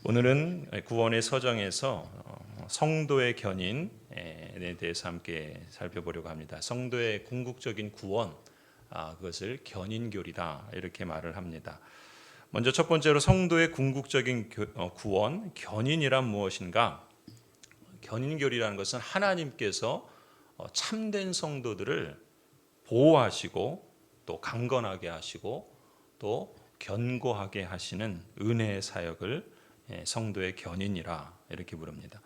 오늘은 구원의 서정에서 성도의 견인에 대해서 함께 살펴보려고 합니다. 성도의 궁극적인 구원, 그것을 견인교리다 이렇게 말을 합니다. 먼저 첫 번째로 성도의 궁극적인 구원, 견인이란 무엇인가? 견인교리라는 것은 하나님께서 참된 성도들을 보호하시고 또 강건하게 하시고 또 견고하게 하시는 은혜의 사역을 성도의 견인이라 이렇게 부릅니다.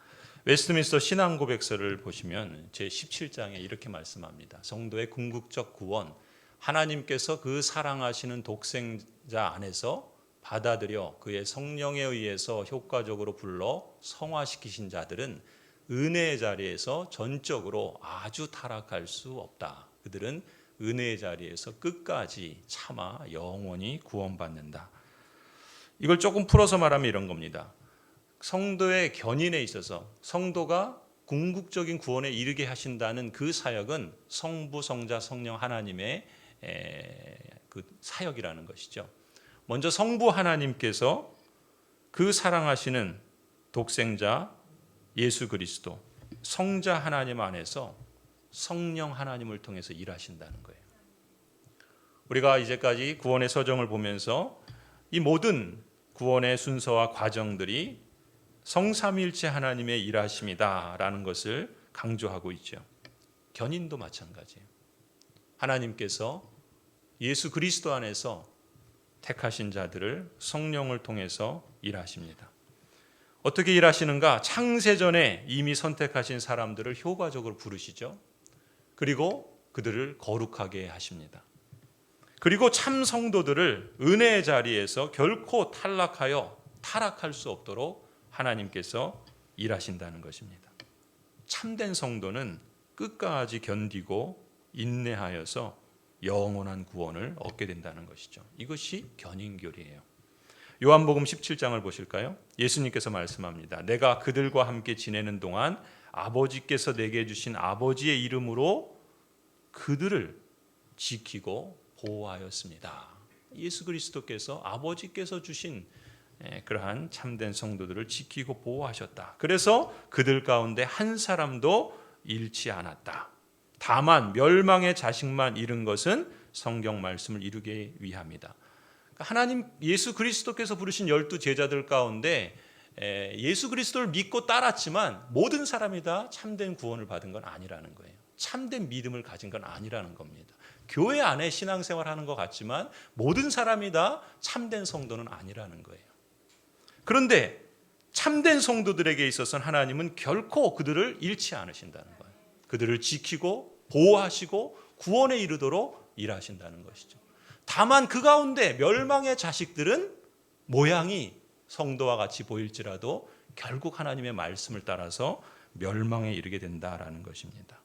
웨스트민스터 신앙고백서를 보시면 제17장에 이렇게 말씀합니다. 성도의 궁극적 구원, 하나님께서 그 사랑하시는 독생자 안에서 받아들여 그의 성령에 의해서 효과적으로 불러 성화시키신 자들은 은혜의 자리에서 전적으로 아주 타락할 수 없다. 그들은 은혜의 자리에서 끝까지 참아 영원히 구원받는다. 이걸 조금 풀어서 말하면 이런 겁니다. 성도의 견인에 있어서 성도가 궁극적인 구원에 이르게 하신다는 그 사역은 성부, 성자, 성령 하나님의 그 사역이라는 것이죠. 먼저 성부 하나님께서 그 사랑하시는 독생자 예수 그리스도, 성자 하나님 안에서 성령 하나님을 통해서 일하신다는 거예요. 우리가 이제까지 구원의 서정을 보면서 이 모든 구원의 순서와 과정들이 성삼위일체 하나님의 일하심이다라는 것을 강조하고 있죠. 견인도 마찬가지예요. 하나님께서 예수 그리스도 안에서 택하신 자들을 성령을 통해서 일하십니다. 어떻게 일하시는가? 창세전에 이미 선택하신 사람들을 효과적으로 부르시죠. 그리고 그들을 거룩하게 하십니다. 그리고 참 성도들을 은혜의 자리에서 결코 타락할 수 없도록 하나님께서 일하신다는 것입니다. 참된 성도는 끝까지 견디고 인내하여서 영원한 구원을 얻게 된다는 것이죠. 이것이 견인교리예요. 요한복음 17장을 보실까요? 예수님께서 말씀합니다. 내가 그들과 함께 지내는 동안 아버지께서 내게 주신 아버지의 이름으로 그들을 지키고 보호하였습니다. 예수 그리스도께서 아버지께서 주신 그러한 참된 성도들을 지키고 보호하셨다. 그래서 그들 가운데 한 사람도 잃지 않았다. 다만 멸망의 자식만 잃은 것은 성경 말씀을 이루기 위함이다. 하나님 예수 그리스도께서 부르신 12 제자들 가운데 예수 그리스도를 믿고 따랐지만 모든 사람이 다 참된 구원을 받은 건 아니라는 거예요. 참된 믿음을 가진 건 아니라는 겁니다. 교회 안에 신앙생활하는 것 같지만 모든 사람이 다 참된 성도는 아니라는 거예요. 그런데 참된 성도들에게 있어서는 하나님은 결코 그들을 잃지 않으신다는 거예요. 그들을 지키고 보호하시고 구원에 이르도록 일하신다는 것이죠. 다만 그 가운데 멸망의 자식들은 모양이 성도와 같이 보일지라도 결국 하나님의 말씀을 따라서 멸망에 이르게 된다라는 것입니다.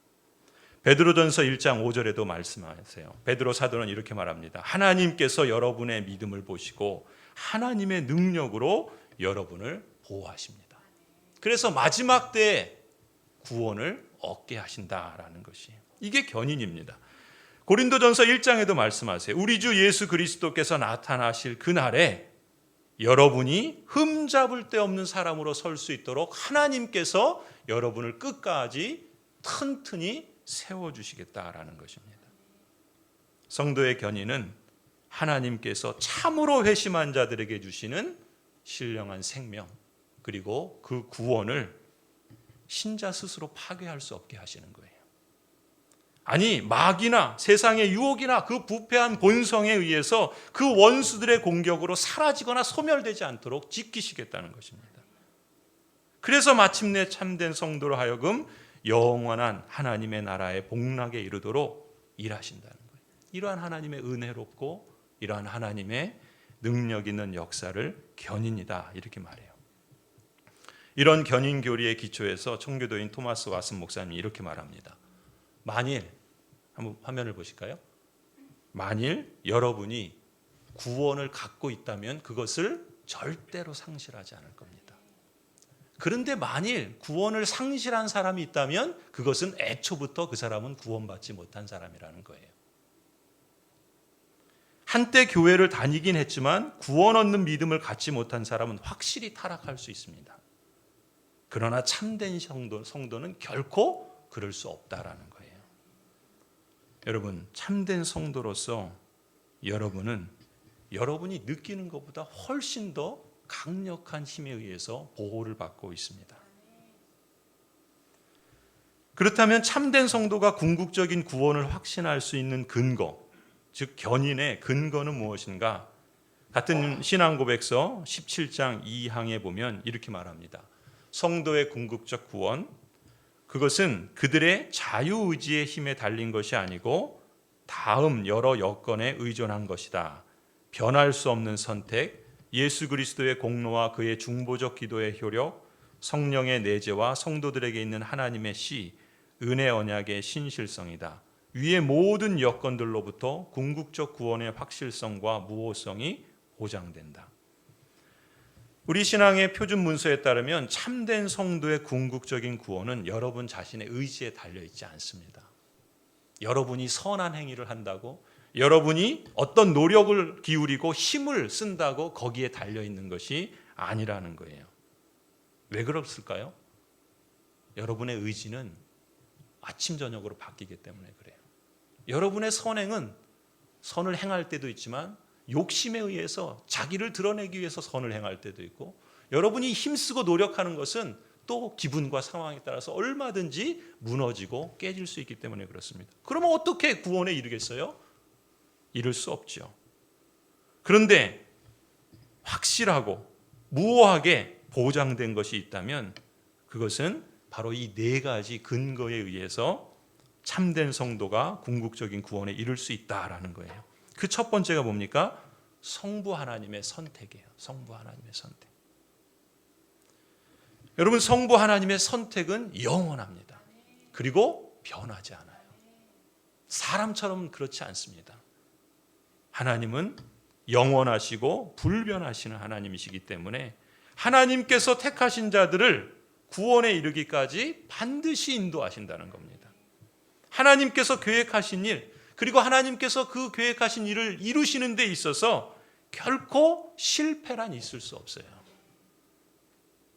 베드로전서 1장 5절에도 말씀하세요. 베드로 사도는 이렇게 말합니다. 하나님께서 여러분의 믿음을 보시고 하나님의 능력으로 여러분을 보호하십니다. 그래서 마지막 때에 구원을 얻게 하신다라는 것이에요. 이게 견인입니다. 고린도전서 1장에도 말씀하세요. 우리 주 예수 그리스도께서 나타나실 그날에 여러분이 흠잡을 데 없는 사람으로 설 수 있도록 하나님께서 여러분을 끝까지 튼튼히 세워주시겠다라는 것입니다. 성도의 견인은 하나님께서 참으로 회심한 자들에게 주시는 신령한 생명 그리고 그 구원을 신자 스스로 파괴할 수 없게 하시는 거예요. 아니 마귀나 세상의 유혹이나 그 부패한 본성에 의해서 그 원수들의 공격으로 사라지거나 소멸되지 않도록 지키시겠다는 것입니다. 그래서 마침내 참된 성도로 하여금 영원한 하나님의 나라의 복락에 이르도록 일하신다는 거예요. 이러한 하나님의 은혜롭고 이러한 하나님의 능력 있는 역사를 견인이다 이렇게 말해요. 이런 견인 교리의 기초에서 청교도인 토마스 왓슨 목사님이 이렇게 말합니다. 만일 한번 화면을 보실까요? 만일 여러분이 구원을 갖고 있다면 그것을 절대로 상실하지 않을 겁니다. 그런데 만일 구원을 상실한 사람이 있다면 그것은 애초부터 그 사람은 구원받지 못한 사람이라는 거예요. 한때 교회를 다니긴 했지만 구원 얻는 믿음을 갖지 못한 사람은 확실히 타락할 수 있습니다. 그러나 참된 성도는 결코 그럴 수 없다라는 거예요. 여러분, 참된 성도로서 여러분이 느끼는 것보다 훨씬 더 강력한 힘에 의해서 보호를 받고 있습니다. 그렇다면 참된 성도가 궁극적인 구원을 확신할 수 있는 근거, 즉 견인의 근거는 무엇인가? 같은 신앙고백서 17장 2항에 보면 이렇게 말합니다. 성도의 궁극적 구원, 그것은 그들의 자유의지의 힘에 달린 것이 아니고 다음 여러 여건에 의존한 것이다. 변할 수 없는 선택, 예수 그리스도의 공로와 그의 중보적 기도의 효력, 성령의 내재와 성도들에게 있는 하나님의 씨, 은혜 언약의 신실성이다. 위의 모든 여건들로부터 궁극적 구원의 확실성과 무호성이 보장된다. 우리 신앙의 표준 문서에 따르면 참된 성도의 궁극적인 구원은 여러분 자신의 의지에 달려있지 않습니다. 여러분이 선한 행위를 한다고, 여러분이 어떤 노력을 기울이고 힘을 쓴다고 거기에 달려있는 것이 아니라는 거예요. 왜 그렇을까요? 여러분의 의지는 아침 저녁으로 바뀌기 때문에 그래요. 여러분의 선행은 선을 행할 때도 있지만 욕심에 의해서 자기를 드러내기 위해서 선을 행할 때도 있고, 여러분이 힘쓰고 노력하는 것은 또 기분과 상황에 따라서 얼마든지 무너지고 깨질 수 있기 때문에 그렇습니다. 그러면 어떻게 구원에 이르겠어요? 이룰 수 없죠. 그런데 확실하고 무오하게 보장된 것이 있다면 그것은 바로 이 네 가지 근거에 의해서 참된 성도가 궁극적인 구원에 이를 수 있다라는 거예요. 그 첫 번째가 뭡니까? 성부 하나님의 선택이에요. 성부 하나님의 선택. 여러분, 성부 하나님의 선택은 영원합니다. 그리고 변하지 않아요. 사람처럼 그렇지 않습니다. 하나님은 영원하시고 불변하시는 하나님이시기 때문에 하나님께서 택하신 자들을 구원에 이르기까지 반드시 인도하신다는 겁니다. 하나님께서 계획하신 일, 그리고 하나님께서 그 계획하신 일을 이루시는 데 있어서 결코 실패란 있을 수 없어요.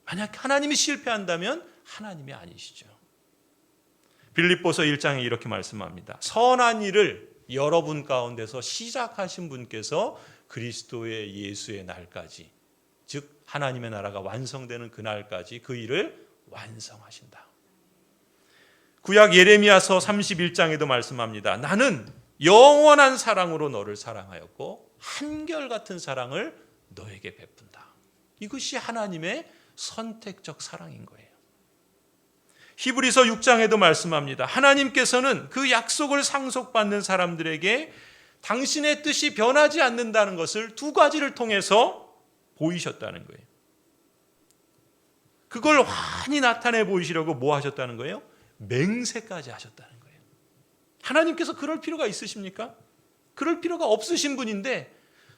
만약 하나님이 실패한다면 하나님이 아니시죠. 빌립보서 1장에 이렇게 말씀합니다. 선한 일을 여러분 가운데서 시작하신 분께서 그리스도의 예수의 날까지, 즉 하나님의 나라가 완성되는 그날까지 그 일을 완성하신다. 구약 예레미야서 31장에도 말씀합니다. 나는 영원한 사랑으로 너를 사랑하였고 한결같은 사랑을 너에게 베푼다. 이것이 하나님의 선택적 사랑인 거예요. 히브리서 6장에도 말씀합니다. 하나님께서는 그 약속을 상속받는 사람들에게 당신의 뜻이 변하지 않는다는 것을 두 가지를 통해서 보이셨다는 거예요. 그걸 환히 나타내 보이시려고 뭐 하셨다는 거예요? 맹세까지 하셨다는 거예요. 하나님께서 그럴 필요가 있으십니까? 그럴 필요가 없으신 분인데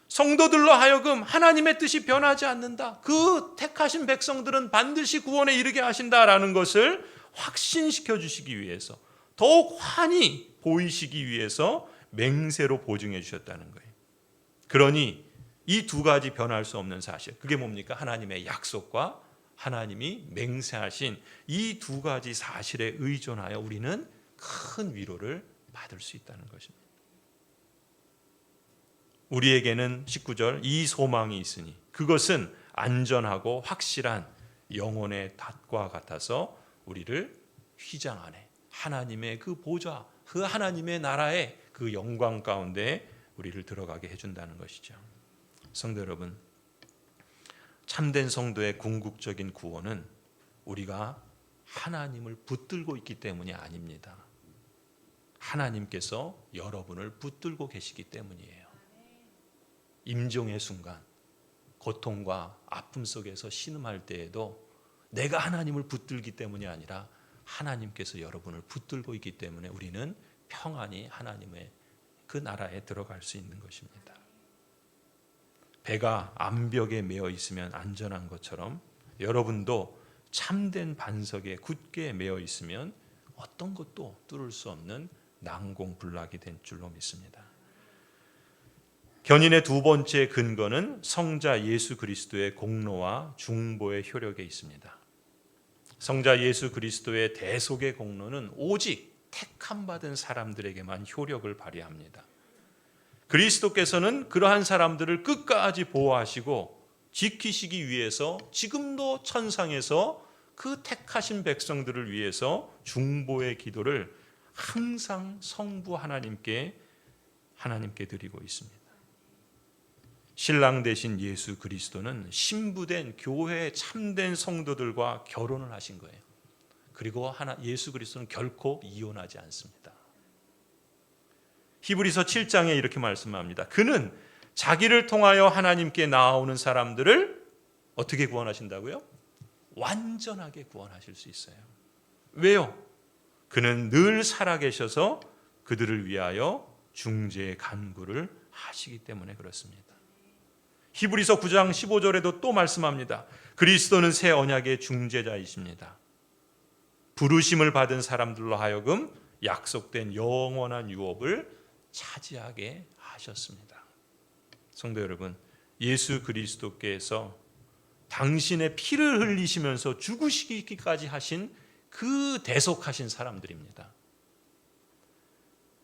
성도들로 하여금 하나님의 뜻이 변하지 않는다. 그 택하신 백성들은 반드시 구원에 이르게 하신다라는 것을 확신시켜 주시기 위해서, 더욱 환히 보이시기 위해서 맹세로 보증해 주셨다는 거예요. 그러니 이 두 가지 변할 수 없는 사실, 그게 뭡니까? 하나님의 약속과 하나님이 맹세하신 이 두 가지 사실에 의존하여 우리는 큰 위로를 받을 수 있다는 것입니다. 우리에게는 19절 이 소망이 있으니 그것은 안전하고 확실한 영혼의 닷과 같아서 우리를 휘장 안에 하나님의 그 보좌, 그 하나님의 나라의 그 영광 가운데 우리를 들어가게 해준다는 것이죠. 성도 여러분, 참된 성도의 궁극적인 구원은 우리가 하나님을 붙들고 있기 때문이 아닙니다. 하나님께서 여러분을 붙들고 계시기 때문이에요. 임종의 순간, 고통과 아픔 속에서 신음할 때에도 내가 하나님을 붙들기 때문이 아니라 하나님께서 여러분을 붙들고 있기 때문에 우리는 평안히 하나님의 그 나라에 들어갈 수 있는 것입니다. 배가 암벽에 매어 있으면 안전한 것처럼 여러분도 참된 반석에 굳게 매어 있으면 어떤 것도 뚫을 수 없는 난공불락이 된 줄로 믿습니다. 견인의 두 번째 근거는 성자 예수 그리스도의 공로와 중보의 효력에 있습니다. 성자 예수 그리스도의 대속의 공로는 오직 택함 받은 사람들에게만 효력을 발휘합니다. 그리스도께서는 그러한 사람들을 끝까지 보호하시고 지키시기 위해서 지금도 천상에서 그 택하신 백성들을 위해서 중보의 기도를 항상 성부 하나님께 드리고 있습니다. 신랑 되신 예수 그리스도는 신부된 교회의 참된 성도들과 결혼을 하신 거예요. 그리고 예수 그리스도는 결코 이혼하지 않습니다. 히브리서 7장에 이렇게 말씀합니다. 그는 자기를 통하여 하나님께 나아오는 사람들을 어떻게 구원하신다고요? 완전하게 구원하실 수 있어요. 왜요? 그는 늘 살아계셔서 그들을 위하여 중재 간구를 하시기 때문에 그렇습니다. 히브리서 9장 15절에도 또 말씀합니다. 그리스도는 새 언약의 중재자이십니다. 부르심을 받은 사람들로 하여금 약속된 영원한 유업을 차지하게 하셨습니다. 성도 여러분, 예수 그리스도께서 당신의 피를 흘리시면서 죽으시기까지 하신 그 대속하신 사람들입니다.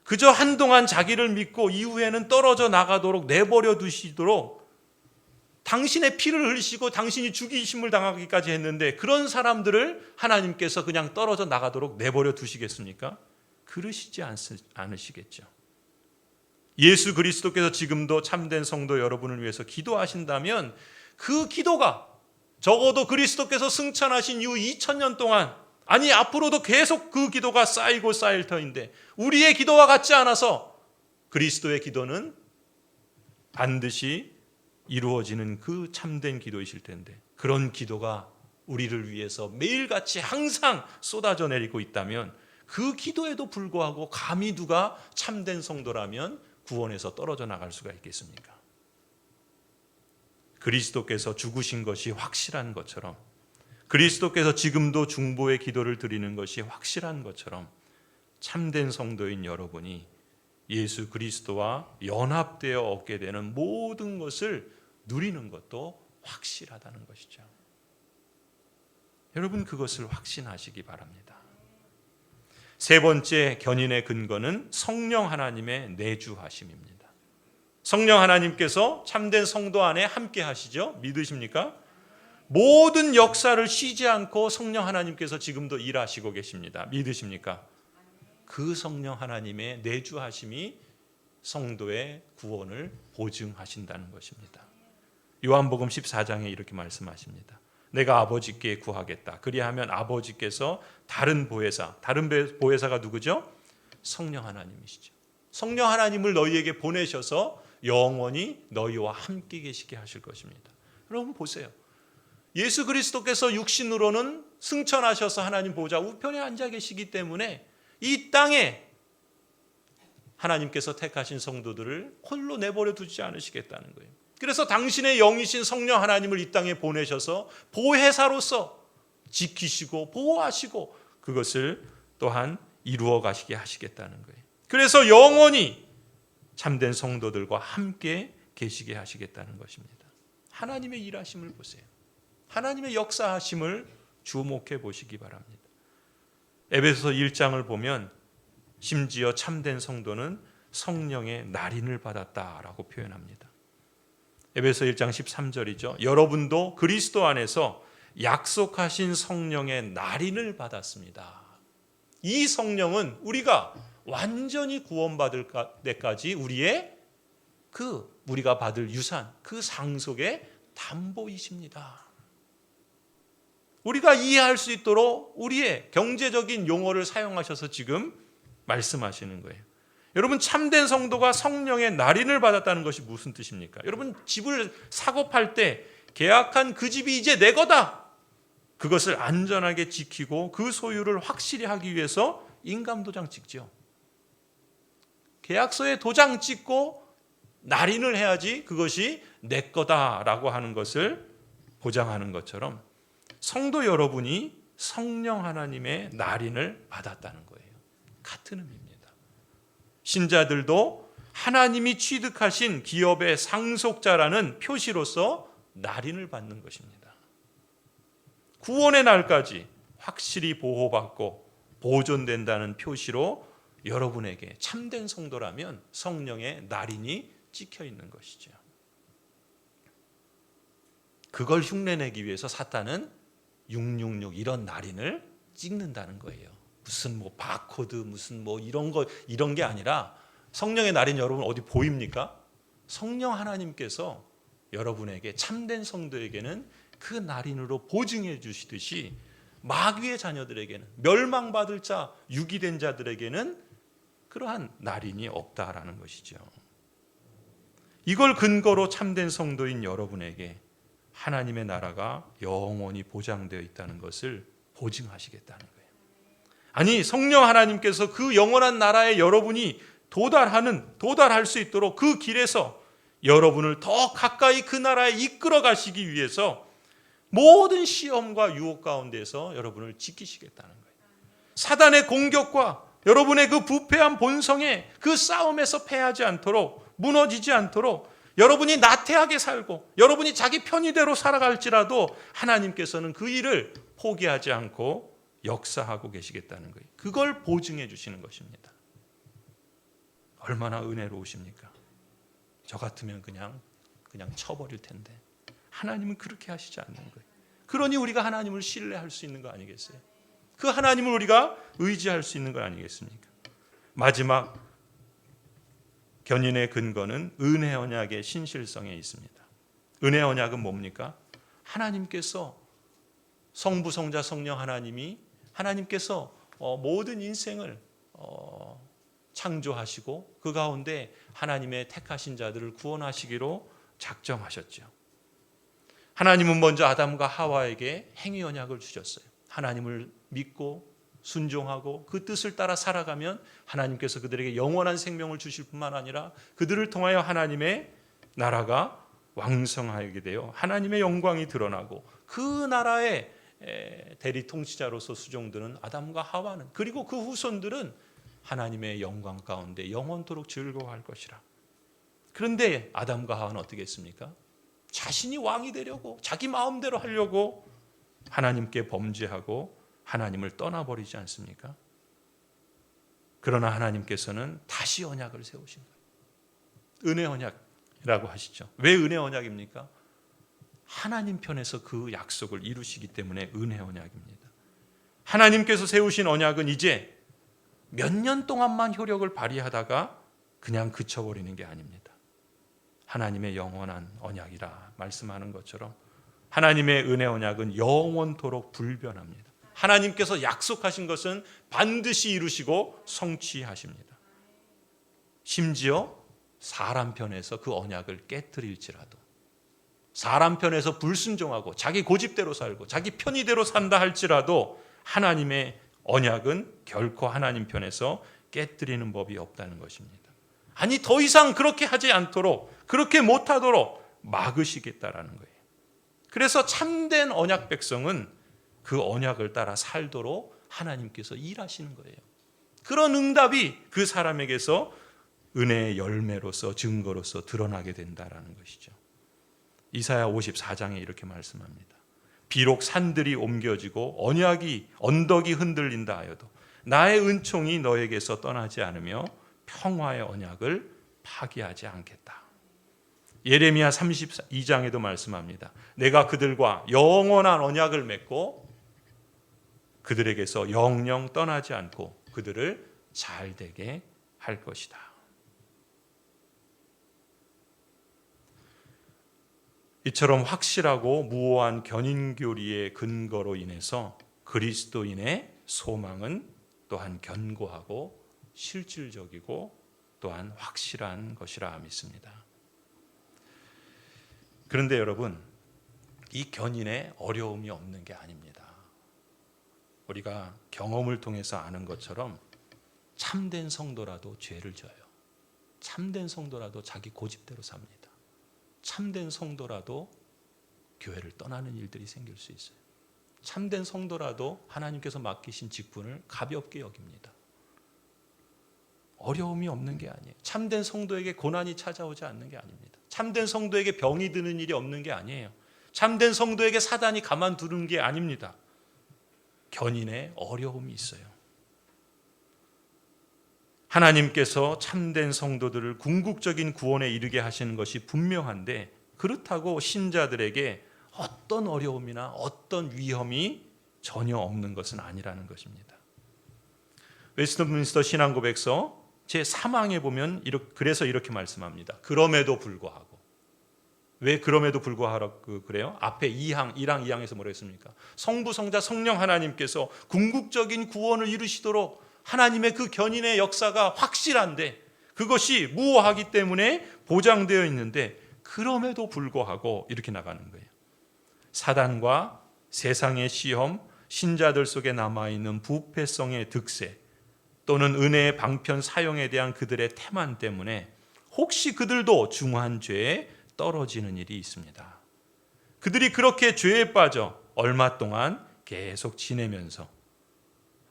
그저 한동안 자기를 믿고 이후에는 떨어져 나가도록 내버려 두시도록 당신의 피를 흘리시고 당신이 죽이심을 당하기까지 했는데 그런 사람들을 하나님께서 그냥 떨어져 나가도록 내버려 두시겠습니까? 그러시지 않으시겠죠. 예수 그리스도께서 지금도 참된 성도 여러분을 위해서 기도하신다면 그 기도가 적어도 그리스도께서 승천하신 이후 2000년 동안, 아니 앞으로도 계속 그 기도가 쌓이고 쌓일 터인데 우리의 기도와 같지 않아서 그리스도의 기도는 반드시 이루어지는 그 참된 기도이실 텐데, 그런 기도가 우리를 위해서 매일같이 항상 쏟아져 내리고 있다면 그 기도에도 불구하고 감히 누가 참된 성도라면 구원에서 떨어져 나갈 수가 있겠습니까? 그리스도께서 죽으신 것이 확실한 것처럼, 그리스도께서 지금도 중보의 기도를 드리는 것이 확실한 것처럼 참된 성도인 여러분이 예수 그리스도와 연합되어 얻게 되는 모든 것을 누리는 것도 확실하다는 것이죠. 여러분, 그것을 확신하시기 바랍니다. 세 번째 견인의 근거는 성령 하나님의 내주하심입니다. 성령 하나님께서 참된 성도 안에 함께 하시죠. 믿으십니까? 모든 역사를 쉬지 않고 성령 하나님께서 지금도 일하시고 계십니다. 믿으십니까? 그 성령 하나님의 내주하심이 성도의 구원을 보증하신다는 것입니다. 요한복음 14장에 이렇게 말씀하십니다. 내가 아버지께 구하겠다. 그리하면 아버지께서 다른 보혜사가 누구죠? 성령 하나님이시죠. 성령 하나님을 너희에게 보내셔서 영원히 너희와 함께 계시게 하실 것입니다. 여러분 보세요. 예수 그리스도께서 육신으로는 승천하셔서 하나님 보좌 우편에 앉아 계시기 때문에 이 땅에 하나님께서 택하신 성도들을 홀로 내버려 두지 않으시겠다는 거예요. 그래서 당신의 영이신 성령 하나님을 이 땅에 보내셔서 보혜사로서 지키시고 보호하시고 그것을 또한 이루어 가시게 하시겠다는 거예요. 그래서 영원히 참된 성도들과 함께 계시게 하시겠다는 것입니다. 하나님의 일하심을 보세요. 하나님의 역사하심을 주목해 보시기 바랍니다. 에베소서 1장을 보면 심지어 참된 성도는 성령의 날인을 받았다라고 표현합니다. 에베소 1장 13절이죠. 여러분도 그리스도 안에서 약속하신 성령의 날인을 받았습니다. 이 성령은 우리가 완전히 구원받을 때까지 우리가 받을 유산, 그 상속의 담보이십니다. 우리가 이해할 수 있도록 우리의 경제적인 용어를 사용하셔서 지금 말씀하시는 거예요. 여러분, 참된 성도가 성령의 날인을 받았다는 것이 무슨 뜻입니까? 여러분, 집을 사고 팔 때 계약한 그 집이 이제 내 거다. 그것을 안전하게 지키고 그 소유를 확실히 하기 위해서 인감도장 찍죠. 계약서에 도장 찍고 날인을 해야지 그것이 내 거다라고 하는 것을 보장하는 것처럼 성도 여러분이 성령 하나님의 날인을 받았다는 거예요. 같은 의미입니다. 신자들도 하나님이 취득하신 기업의 상속자라는 표시로서 날인을 받는 것입니다. 구원의 날까지 확실히 보호받고 보존된다는 표시로 여러분에게 참된 성도라면 성령의 날인이 찍혀 있는 것이죠. 그걸 흉내내기 위해서 사탄은 666 이런 날인을 찍는다는 거예요. 무슨 뭐 바코드 무슨 뭐 이런 게 아니라 성령의 날인 여러분 어디 보입니까? 성령 하나님께서 여러분에게 참된 성도에게는 그 날인으로 보증해 주시듯이 마귀의 자녀들에게는 멸망받을 자 유기된 자들에게는 그러한 날인이 없다라는 것이죠. 이걸 근거로 참된 성도인 여러분에게 하나님의 나라가 영원히 보장되어 있다는 것을 보증하시겠다는 거예요. 아니 성령 하나님께서 그 영원한 나라에 여러분이 도달할 수 있도록 그 길에서 여러분을 더 가까이 그 나라에 이끌어 가시기 위해서 모든 시험과 유혹 가운데서 여러분을 지키시겠다는 거예요. 사단의 공격과 여러분의 그 부패한 본성의 그 싸움에서 패하지 않도록 무너지지 않도록 여러분이 나태하게 살고 여러분이 자기 편의대로 살아갈지라도 하나님께서는 그 일을 포기하지 않고 역사하고 계시겠다는 거예요. 그걸 보증해 주시는 것입니다. 얼마나 은혜로우십니까? 저 같으면 그냥 쳐버릴 텐데 하나님은 그렇게 하시지 않는 거예요. 그러니 우리가 하나님을 신뢰할 수 있는 거 아니겠어요? 그 하나님을 우리가 의지할 수 있는 거 아니겠습니까? 마지막 견인의 근거는 은혜 언약의 신실성에 있습니다. 은혜 언약은 뭡니까? 하나님께서 성부, 성자, 성령 하나님께서 모든 인생을 창조하시고 그 가운데 하나님의 택하신 자들을 구원하시기로 작정하셨죠. 하나님은 먼저 아담과 하와에게 행위 언약을 주셨어요. 하나님을 믿고 순종하고 그 뜻을 따라 살아가면 하나님께서 그들에게 영원한 생명을 주실 뿐만 아니라 그들을 통하여 하나님의 나라가 왕성하게 되어 하나님의 영광이 드러나고 그 나라의 대리 통치자로서 수종드는 아담과 하와는 그리고 그 후손들은 하나님의 영광 가운데 영원토록 즐거워할 것이라. 그런데 아담과 하와는 어떻게 했습니까? 자신이 왕이 되려고 자기 마음대로 하려고 하나님께 범죄하고 하나님을 떠나버리지 않습니까? 그러나 하나님께서는 다시 언약을 세우신 거예요. 은혜 언약이라고 하시죠. 왜 은혜 언약입니까? 하나님 편에서 그 약속을 이루시기 때문에 은혜 언약입니다. 하나님께서 세우신 언약은 이제 몇 년 동안만 효력을 발휘하다가 그냥 그쳐버리는 게 아닙니다. 하나님의 영원한 언약이라 말씀하는 것처럼 하나님의 은혜 언약은 영원토록 불변합니다. 하나님께서 약속하신 것은 반드시 이루시고 성취하십니다. 심지어 사람 편에서 그 언약을 깨뜨릴지라도 사람 편에서 불순종하고 자기 고집대로 살고 자기 편의대로 산다 할지라도 하나님의 언약은 결코 하나님 편에서 깨뜨리는 법이 없다는 것입니다. 아니 더 이상 그렇게 하지 않도록 그렇게 못하도록 막으시겠다라는 거예요. 그래서 참된 언약 백성은 그 언약을 따라 살도록 하나님께서 일하시는 거예요. 그런 응답이 그 사람에게서 은혜의 열매로서 증거로서 드러나게 된다라는 것이죠. 이사야 54장에 이렇게 말씀합니다. 비록 산들이 옮겨지고 언덕이 흔들린다 하여도 나의 은총이 너에게서 떠나지 않으며 평화의 언약을 파기하지 않겠다. 예레미야 32장에도 말씀합니다. 내가 그들과 영원한 언약을 맺고 그들에게서 영영 떠나지 않고 그들을 잘되게 할 것이다. 이처럼 확실하고 무오한 견인교리의 근거로 인해서 그리스도인의 소망은 또한 견고하고 실질적이고 또한 확실한 것이라 믿습니다. 그런데 여러분, 이 견인에 어려움이 없는 게 아닙니다. 우리가 경험을 통해서 아는 것처럼 참된 성도라도 죄를 져요. 참된 성도라도 자기 고집대로 삽니다. 참된 성도라도 교회를 떠나는 일들이 생길 수 있어요. 참된 성도라도 하나님께서 맡기신 직분을 가볍게 여깁니다. 어려움이 없는 게 아니에요. 참된 성도에게 고난이 찾아오지 않는 게 아닙니다. 참된 성도에게 병이 드는 일이 없는 게 아니에요. 참된 성도에게 사단이 가만두는 게 아닙니다. 견인에 어려움이 있어요. 하나님께서 참된 성도들을 궁극적인 구원에 이르게 하시는 것이 분명한데, 그렇다고 신자들에게 어떤 어려움이나 어떤 위험이 전혀 없는 것은 아니라는 것입니다. 웨스트민스터 신앙고백서 제3항에 보면 그래서 이렇게 말씀합니다. 그럼에도 불구하고. 왜 그럼에도 불구하고 그래요? 앞에 1랑 2항에서 뭐라 했습니까? 성부, 성자, 성령 하나님께서 궁극적인 구원을 이루시도록 하나님의 그 견인의 역사가 확실한데, 그것이 무효하기 때문에 보장되어 있는데, 그럼에도 불구하고 이렇게 나가는 거예요. 사단과 세상의 시험, 신자들 속에 남아있는 부패성의 득세, 또는 은혜의 방편 사용에 대한 그들의 태만 때문에 혹시 그들도 중한 죄에 떨어지는 일이 있습니다. 그들이 그렇게 죄에 빠져 얼마 동안 계속 지내면서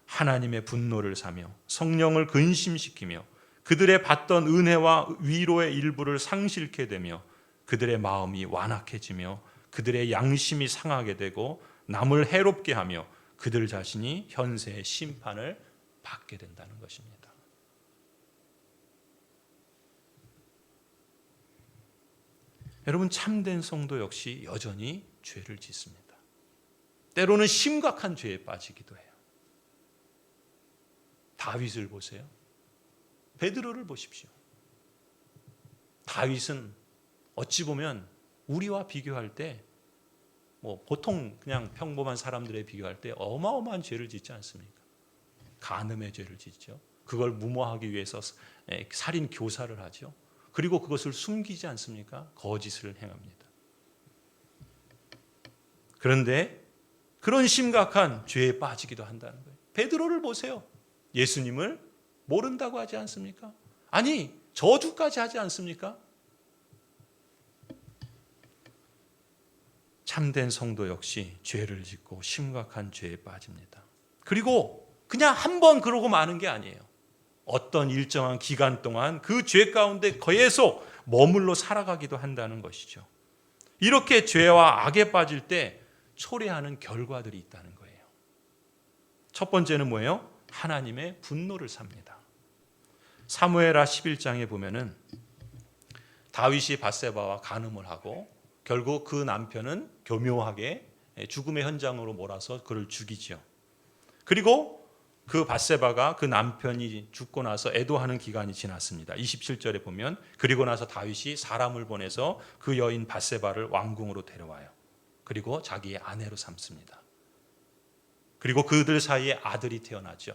하나님의 분노를 사며 성령을 근심시키며 그들의 받던 은혜와 위로의 일부를 상실케 되며 그들의 마음이 완악해지며 그들의 양심이 상하게 되고 남을 해롭게 하며 그들 자신이 현세의 심판을 받게 된다는 것입니다. 여러분, 참된 성도 역시 여전히 죄를 짓습니다. 때로는 심각한 죄에 빠지기도 해요. 다윗을 보세요. 베드로를 보십시오. 다윗은 어찌 보면 우리와 비교할 때 보통 그냥 평범한 사람들에 비교할 때 어마어마한 죄를 짓지 않습니까? 간음의 죄를 짓죠. 그걸 무마하기 위해서 살인 교사를 하죠. 그리고 그것을 숨기지 않습니까? 거짓을 행합니다. 그런데 그런 심각한 죄에 빠지기도 한다는 거예요. 베드로를 보세요. 예수님을 모른다고 하지 않습니까? 아니, 저주까지 하지 않습니까? 참된 성도 역시 죄를 짓고 심각한 죄에 빠집니다. 그리고 그냥 한 번 그러고 마는 게 아니에요. 어떤 일정한 기간 동안 그 죄 가운데 계속 머물러 살아가기도 한다는 것이죠. 이렇게 죄와 악에 빠질 때 초래하는 결과들이 있다는 거예요. 첫 번째는 뭐예요? 하나님의 분노를 삽니다. 사무엘하 11장에 보면은 다윗이 밧세바와 간음을 하고 결국 그 남편은 교묘하게 죽음의 현장으로 몰아서 그를 죽이죠. 그리고 그 밧세바가 그 남편이 죽고 나서 애도하는 기간이 지났습니다. 27절에 보면 그리고 나서 다윗이 사람을 보내서 그 여인 밧세바를 왕궁으로 데려와요. 그리고 자기의 아내로 삼습니다. 그리고 그들 사이에 아들이 태어나죠.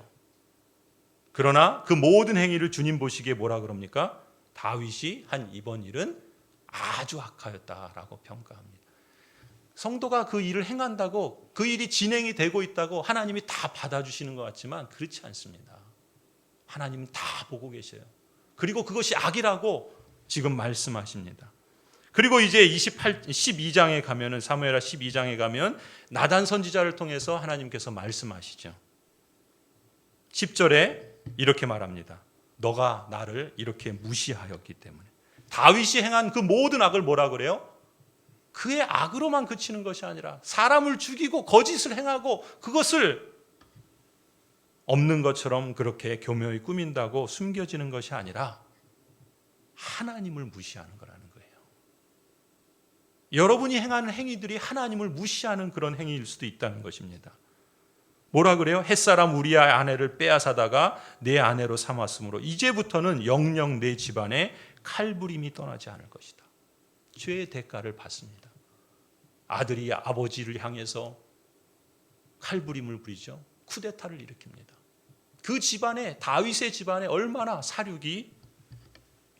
그러나 그 모든 행위를 주님 보시기에 뭐라 그럽니까? 다윗이 한 이번 일은 아주 악하였다라고 평가합니다. 성도가 그 일을 행한다고 그 일이 진행이 되고 있다고 하나님이 다 받아주시는 것 같지만 그렇지 않습니다. 하나님은 다 보고 계셔요. 그리고 그것이 악이라고 지금 말씀하십니다. 그리고 이제 12장에 가면은 사무엘하 12장에 가면 나단 선지자를 통해서 하나님께서 말씀하시죠. 10절에 이렇게 말합니다. 너가 나를 이렇게 무시하였기 때문에. 다윗이 행한 그 모든 악을 뭐라 그래요? 그의 악으로만 그치는 것이 아니라 사람을 죽이고 거짓을 행하고 그것을 없는 것처럼 그렇게 교묘히 꾸민다고 숨겨지는 것이 아니라 하나님을 무시하는 거라는 거예요. 여러분이 행하는 행위들이 하나님을 무시하는 그런 행위일 수도 있다는 것입니다. 뭐라 그래요? 햇사람 우리아의 아내를 빼앗아다가 내 아내로 삼았으므로 이제부터는 영영 내 집안에 칼부림이 떠나지 않을 것이다. 죄의 대가를 받습니다. 아들이 아버지를 향해서 칼부림을 부리죠. 쿠데타를 일으킵니다. 그 집안에 다윗의 집안에 얼마나 사륙이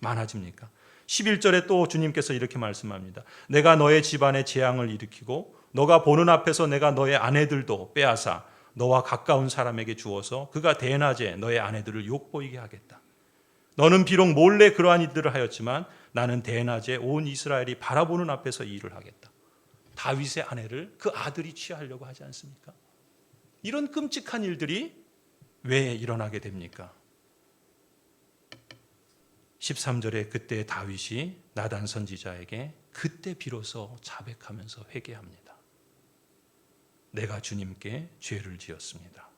많아집니까? 11절에 또 주님께서 이렇게 말씀합니다. 내가 너의 집안에 재앙을 일으키고 너가 보는 앞에서 내가 너의 아내들도 빼앗아 너와 가까운 사람에게 주어서 그가 대낮에 너의 아내들을 욕보이게 하겠다. 너는 비록 몰래 그러한 일들을 하였지만 나는 대낮에 온 이스라엘이 바라보는 앞에서 이 일을 하겠다. 다윗의 아내를 그 아들이 취하려고 하지 않습니까? 이런 끔찍한 일들이 왜 일어나게 됩니까? 13절에 그때 다윗이 나단 선지자에게 그때 비로소 자백하면서 회개합니다. 내가 주님께 죄를 지었습니다.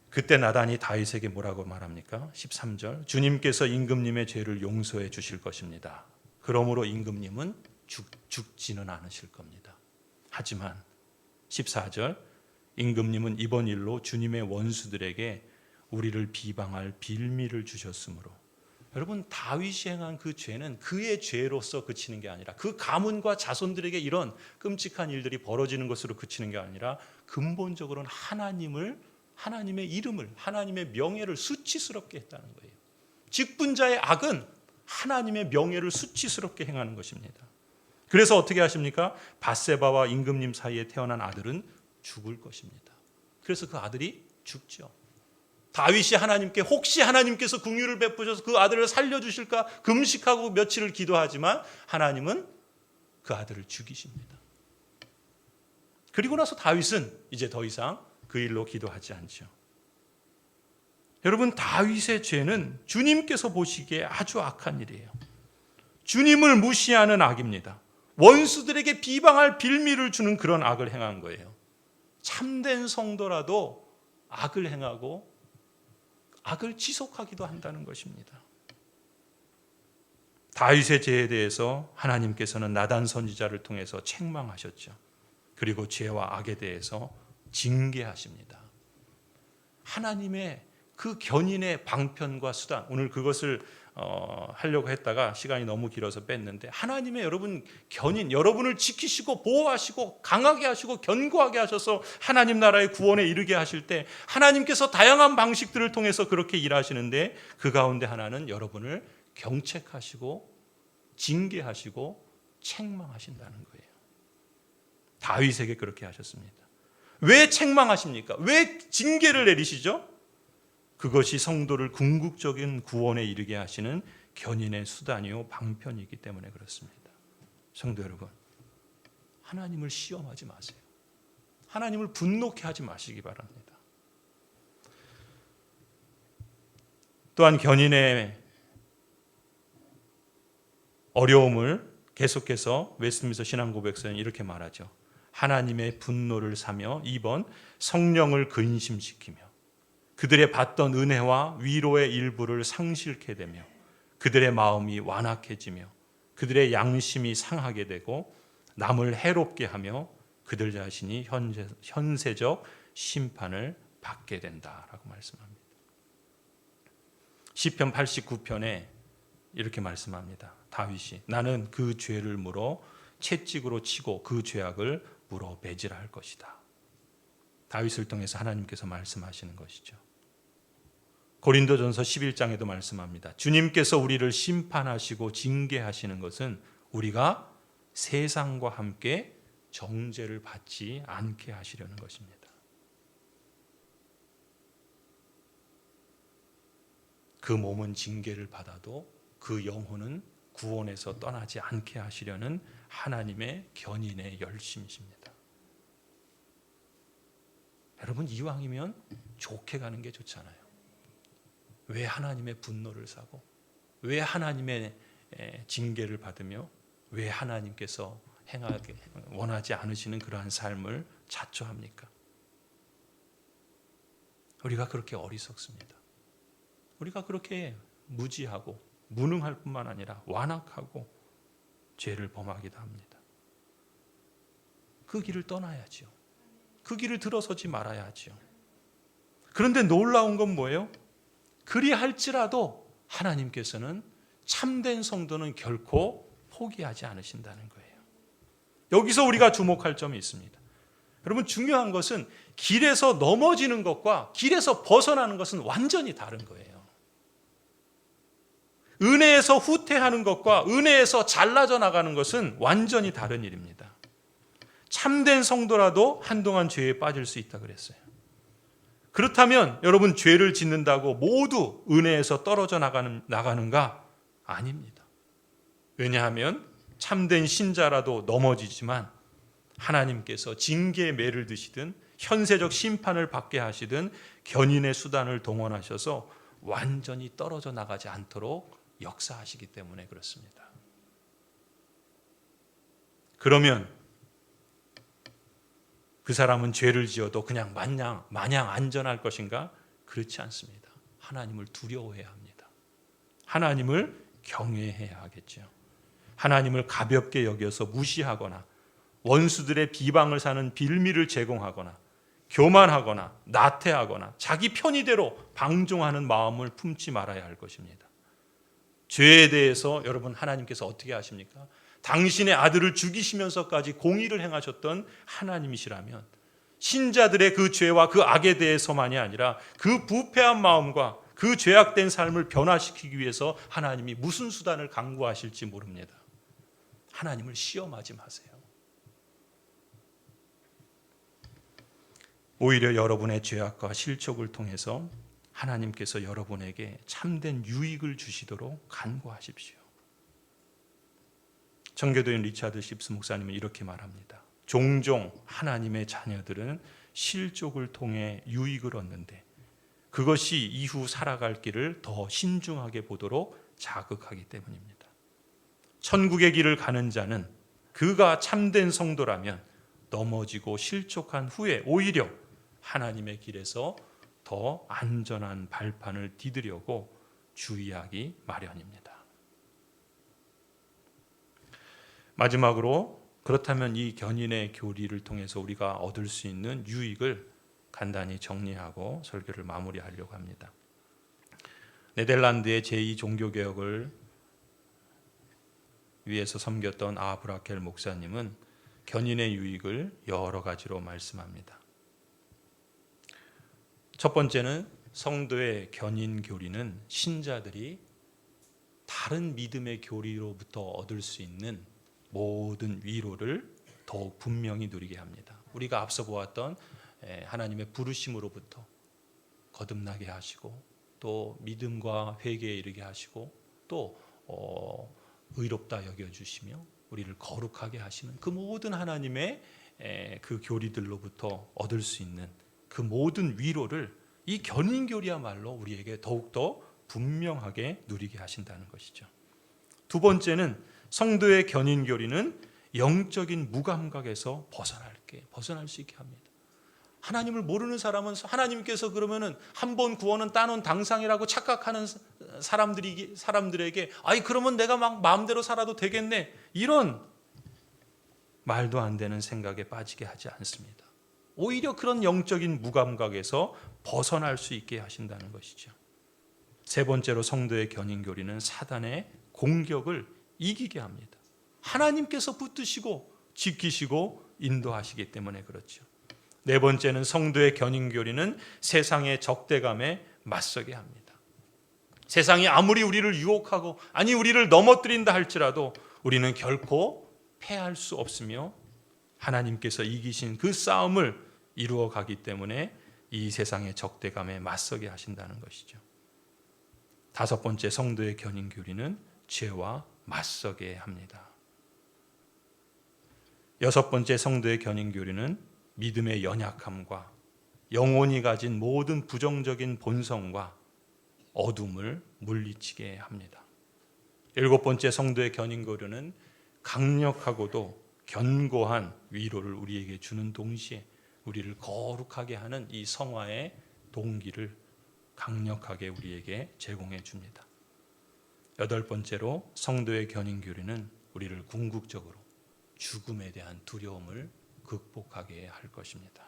그때 나단이 다윗에게 뭐라고 말합니까? 13절 주님께서 임금님의 죄를 용서해 주실 것입니다. 그러므로 임금님은 죽지는 않으실 겁니다. 하지만 14절 임금님은 이번 일로 주님의 원수들에게 우리를 비방할 빌미를 주셨으므로. 여러분, 다윗이 행한 그 죄는 그의 죄로서 그치는 게 아니라 그 가문과 자손들에게 이런 끔찍한 일들이 벌어지는 것으로 그치는 게 아니라 근본적으로는 하나님의 이름을, 하나님의 명예를 수치스럽게 했다는 거예요. 직분자의 악은 하나님의 명예를 수치스럽게 행하는 것입니다. 그래서 어떻게 하십니까? 밧세바와 임금님 사이에 태어난 아들은 죽을 것입니다. 그래서 그 아들이 죽죠. 다윗이 하나님께 혹시 하나님께서 긍휼을 베푸셔서 그 아들을 살려주실까 금식하고 며칠을 기도하지만 하나님은 그 아들을 죽이십니다. 그리고 나서 다윗은 이제 더 이상 그 일로 기도하지 않죠. 여러분, 다윗의 죄는 주님께서 보시기에 아주 악한 일이에요. 주님을 무시하는 악입니다. 원수들에게 비방할 빌미를 주는 그런 악을 행한 거예요. 참된 성도라도 악을 행하고 악을 지속하기도 한다는 것입니다. 다윗의 죄에 대해서 하나님께서는 나단 선지자를 통해서 책망하셨죠. 그리고 죄와 악에 대해서 징계하십니다. 하나님의 그 견인의 방편과 수단, 오늘 그것을 하려고 했다가 시간이 너무 길어서 뺐는데, 하나님의 여러분 견인, 여러분을 지키시고 보호하시고 강하게 하시고 견고하게 하셔서 하나님 나라의 구원에 이르게 하실 때 하나님께서 다양한 방식들을 통해서 그렇게 일하시는데, 그 가운데 하나는 여러분을 경책하시고 징계하시고 책망하신다는 거예요. 다윗에게 그렇게 하셨습니다. 왜 책망하십니까? 왜 징계를 내리시죠? 그것이 성도를 궁극적인 구원에 이르게 하시는 견인의 수단이요 방편이기 때문에 그렇습니다. 성도 여러분, 하나님을 시험하지 마세요. 하나님을 분노케 하지 마시기 바랍니다. 또한 견인의 어려움을 계속해서 웨스트민스터 신앙고백서는 이렇게 말하죠. 하나님의 분노를 사며 2번 성령을 근심시키며 그들의 받던 은혜와 위로의 일부를 상실케 되며 그들의 마음이 완악해지며 그들의 양심이 상하게 되고 남을 해롭게 하며 그들 자신이 현세적 심판을 받게 된다라고 말씀합니다. 시편 89편에 이렇게 말씀합니다. 다윗이 나는 그 죄를 물어 채찍으로 치고 그 죄악을 물어 배질할 것이다. 다윗을 통해서 하나님께서 말씀하시는 것이죠. 고린도전서 11장에도 말씀합니다. 주님께서 우리를 심판하시고 징계하시는 것은 우리가 세상과 함께 정죄를 받지 않게 하시려는 것입니다. 그 몸은 징계를 받아도 그 영혼은 구원에서 떠나지 않게 하시려는 하나님의 견인의 열심이십니다. 여러분, 이왕이면 좋게 가는 게 좋잖아요. 왜 하나님의 분노를 사고, 왜 하나님의 징계를 받으며, 왜 하나님께서 행하게 원하지 않으시는 그러한 삶을 자초합니까? 우리가 그렇게 어리석습니다. 우리가 그렇게 무지하고 무능할 뿐만 아니라 완악하고 죄를 범하기도 합니다. 그 길을 떠나야지요. 그 길을 들어서지 말아야지요. 그런데 놀라운 건 뭐예요? 그리할지라도 하나님께서는 참된 성도는 결코 포기하지 않으신다는 거예요. 여기서 우리가 주목할 점이 있습니다. 여러분, 중요한 것은 길에서 넘어지는 것과 길에서 벗어나는 것은 완전히 다른 거예요. 은혜에서 후퇴하는 것과 은혜에서 잘라져 나가는 것은 완전히 다른 일입니다. 참된 성도라도 한동안 죄에 빠질 수 있다 그랬어요. 그렇다면 여러분, 죄를 짓는다고 모두 은혜에서 떨어져 나가는가? 아닙니다. 왜냐하면 참된 신자라도 넘어지지만 하나님께서 징계의 매를 드시든 현세적 심판을 받게 하시든 견인의 수단을 동원하셔서 완전히 떨어져 나가지 않도록 역사하시기 때문에 그렇습니다. 그러면 그 사람은 죄를 지어도 그냥 마냥 안전할 것인가? 그렇지 않습니다. 하나님을 두려워해야 합니다. 하나님을 경외해야 하겠죠. 하나님을 가볍게 여겨서 무시하거나 원수들의 비방을 사는 빌미를 제공하거나 교만하거나 나태하거나 자기 편의대로 방종하는 마음을 품지 말아야 할 것입니다. 죄에 대해서 여러분 하나님께서 어떻게 하십니까? 당신의 아들을 죽이시면서까지 공의를 행하셨던 하나님이시라면 신자들의 그 죄와 그 악에 대해서만이 아니라 그 부패한 마음과 그 죄악된 삶을 변화시키기 위해서 하나님이 무슨 수단을 강구하실지 모릅니다. 하나님을 시험하지 마세요. 오히려 여러분의 죄악과 실족을 통해서 하나님께서 여러분에게 참된 유익을 주시도록 간구하십시오. 청교도인 리차드 십스 목사님은 이렇게 말합니다. 종종 하나님의 자녀들은 실족을 통해 유익을 얻는데 그것이 이후 살아갈 길을 더 신중하게 보도록 자극하기 때문입니다. 천국의 길을 가는 자는 그가 참된 성도라면 넘어지고 실족한 후에 오히려 하나님의 길에서 더 안전한 발판을 디디려고 주의하기 마련입니다. 마지막으로 그렇다면 이 견인의 교리를 통해서 우리가 얻을 수 있는 유익을 간단히 정리하고 설교를 마무리하려고 합니다. 네덜란드의 제2 종교개혁을 위해서 섬겼던 아브라켈 목사님은 견인의 유익을 여러 가지로 말씀합니다. 첫 번째는 성도의 견인 교리는 신자들이 다른 믿음의 교리로부터 얻을 수 있는 모든 위로를 더욱 분명히 누리게 합니다. 우리가 앞서 보았던 하나님의 부르심으로부터 거듭나게 하시고 또 믿음과 회개에 이르게 하시고 또 의롭다 여겨주시며 우리를 거룩하게 하시는 그 모든 하나님의 그 교리들로부터 얻을 수 있는 그 모든 위로를 이 견인교리야말로 우리에게 더욱더 분명하게 누리게 하신다는 것이죠. 두 번째는 성도의 견인교리는 영적인 무감각에서 벗어날 수 있게 합니다. 하나님을 모르는 사람은 하나님께서 그러면은 한 번 구원은 따놓은 당상이라고 착각하는 사람들에게 아이 그러면 내가 막 마음대로 살아도 되겠네 이런 말도 안 되는 생각에 빠지게 하지 않습니다. 오히려 그런 영적인 무감각에서 벗어날 수 있게 하신다는 것이죠. 세 번째로 성도의 견인교리는 사단의 공격을 이기게 합니다. 하나님께서 붙드시고 지키시고 인도하시기 때문에 그렇죠. 네 번째는 성도의 견인교리는 세상의 적대감에 맞서게 합니다. 세상이 아무리 우리를 유혹하고 아니 우리를 넘어뜨린다 할지라도 우리는 결코 패할 수 없으며 하나님께서 이기신 그 싸움을 이루어 가기 때문에 이 세상의 적대감에 맞서게 하신다는 것이죠. 다섯 번째 성도의 견인교리는 죄와 맞서게 합니다. 여섯 번째 성도의 견인교리는 믿음의 연약함과 영혼이 가진 모든 부정적인 본성과 어둠을 물리치게 합니다. 일곱 번째 성도의 견인교리는 강력하고도 견고한 위로를 우리에게 주는 동시에 우리를 거룩하게 하는 이 성화의 동기를 강력하게 우리에게 제공해 줍니다. 여덟 번째로 성도의 견인교리는 우리를 궁극적으로 죽음에 대한 두려움을 극복하게 할 것입니다.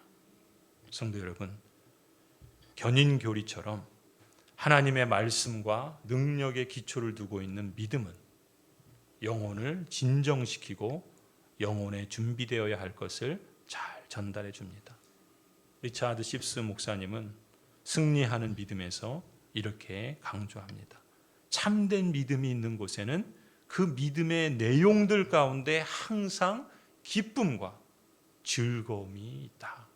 성도 여러분, 견인교리처럼 하나님의 말씀과 능력의 기초를 두고 있는 믿음은 영혼을 진정시키고 영혼에 준비되어야 할 것을 잘 전달해 줍니다. 리차드 십스 목사님은 승리하는 믿음에서 이렇게 강조합니다. 참된 믿음이 있는 곳에는 그 믿음의 내용들 가운데 항상 기쁨과 즐거움이 있다.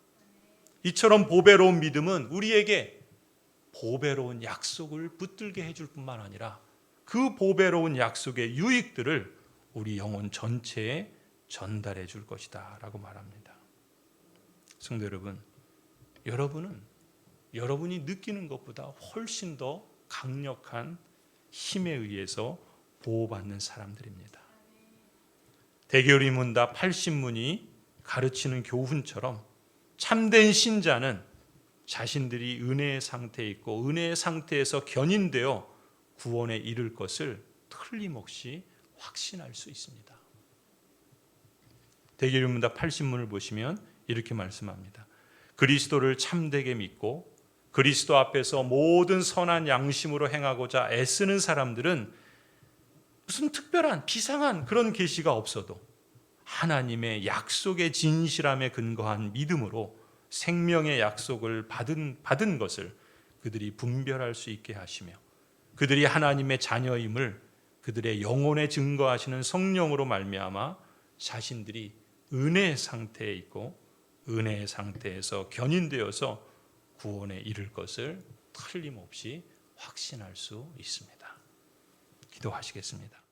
이처럼 보배로운 믿음은 우리에게 보배로운 약속을 붙들게 해줄 뿐만 아니라 그 보배로운 약속의 유익들을 우리 영혼 전체에 전달해 줄 것이다 라고 말합니다. 성도 여러분, 여러분은 여러분이 느끼는 것보다 훨씬 더 강력한 힘에 의해서 보호받는 사람들입니다. 대개울이 문답 80문이 가르치는 교훈처럼 참된 신자는 자신들이 은혜의 상태에 있고 은혜의 상태에서 견인되어 구원에 이를 것을 틀림없이 확신할 수 있습니다. 대개울 문답 80문을 보시면 이렇게 말씀합니다. 그리스도를 참되게 믿고 그리스도 앞에서 모든 선한 양심으로 행하고자 애쓰는 사람들은 무슨 특별한 비상한 그런 계시가 없어도 하나님의 약속의 진실함에 근거한 믿음으로 생명의 약속을 받은 것을 그들이 분별할 수 있게 하시며 그들이 하나님의 자녀임을 그들의 영혼에 증거하시는 성령으로 말미암아 자신들이 은혜의 상태에 있고 은혜의 상태에서 견인되어서 구원에 이를 것을 틀림없이 확신할 수 있습니다. 기도하시겠습니다.